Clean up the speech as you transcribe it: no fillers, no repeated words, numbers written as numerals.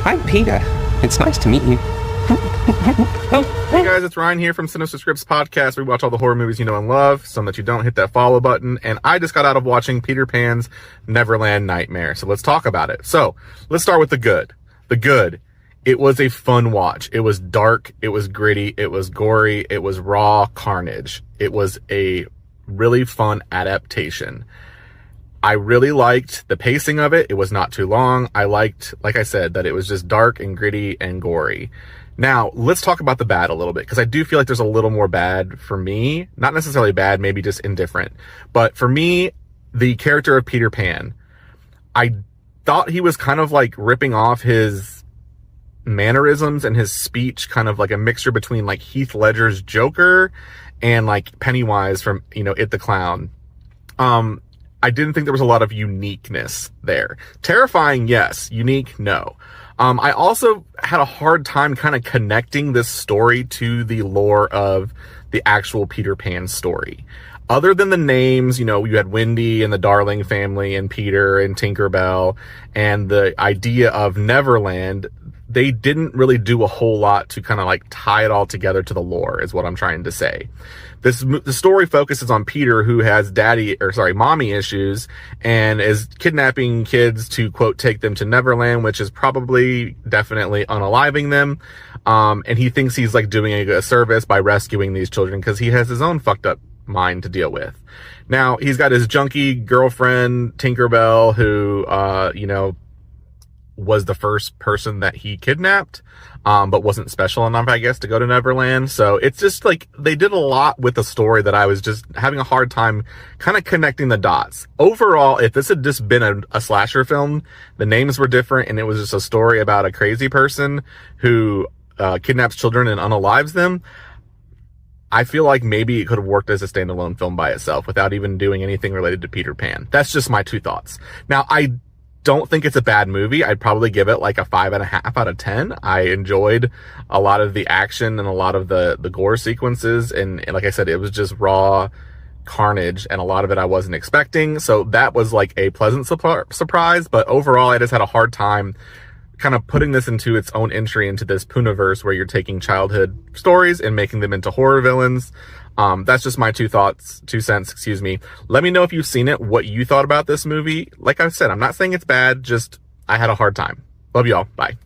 I'm Peter. It's nice to meet you. Hey guys, it's Ryan here from Sinister Scripts Podcast. We watch all the horror movies you know and love. Some that you don't, hit that follow button. And I just got out of watching Peter Pan's Neverland Nightmare. So let's talk about it. So let's start with the good. The good. It was a fun watch. It was dark. It was gritty. It was gory. It was raw carnage. It was a really fun adaptation. I really liked the pacing of it. It was not too long. I liked, like I said, that it was just dark and gritty and gory. Now, let's talk about the bad a little bit, because I do feel like there's a little more bad for me. Not necessarily bad, maybe just indifferent. But for me, the character of Peter Pan, I thought he was kind of like ripping off his mannerisms and his speech, kind of like a mixture between like Heath Ledger's Joker and like Pennywise from, It the Clown. I didn't think there was a lot of uniqueness there. Terrifying, yes. Unique, no. I also had a hard time kind of connecting this story to the lore of the actual Peter Pan story. Other than the names, you had Wendy and the Darling family and Peter and Tinkerbell, and the idea of Neverland, they didn't really do a whole lot to kind of like tie it all together to the lore, is what I'm trying to say. The story focuses on Peter, who has mommy issues, and is kidnapping kids to, quote, take them to Neverland, which is probably definitely unaliving them. And he thinks he's like doing a service by rescuing these children because he has his own fucked up mind to deal with. Now, he's got his junkie girlfriend, Tinkerbell, who, was the first person that he kidnapped, but wasn't special enough, I guess, to go to Neverland. So it's just like they did a lot with the story that I was just having a hard time kind of connecting the dots. Overall, if this had just been a slasher film, the names were different, and it was just a story about a crazy person who kidnaps children and unalives them, I feel like maybe it could have worked as a standalone film by itself without even doing anything related to Peter Pan. That's just my two thoughts. Now, I don't think it's a bad movie. I'd probably give it like a 5.5 out of 10. I enjoyed a lot of the action and a lot of the gore sequences. And like I said, it was just raw carnage, and a lot of it I wasn't expecting. So that was like a pleasant surprise. But overall, I just had a hard time kind of putting this into its own entry into this Pooniverse, where you're taking childhood stories and making them into horror villains. That's just my two cents. Let me know if you've seen it, what you thought about this movie. Like I said, I'm not saying it's bad, just I had a hard time. Love y'all. Bye.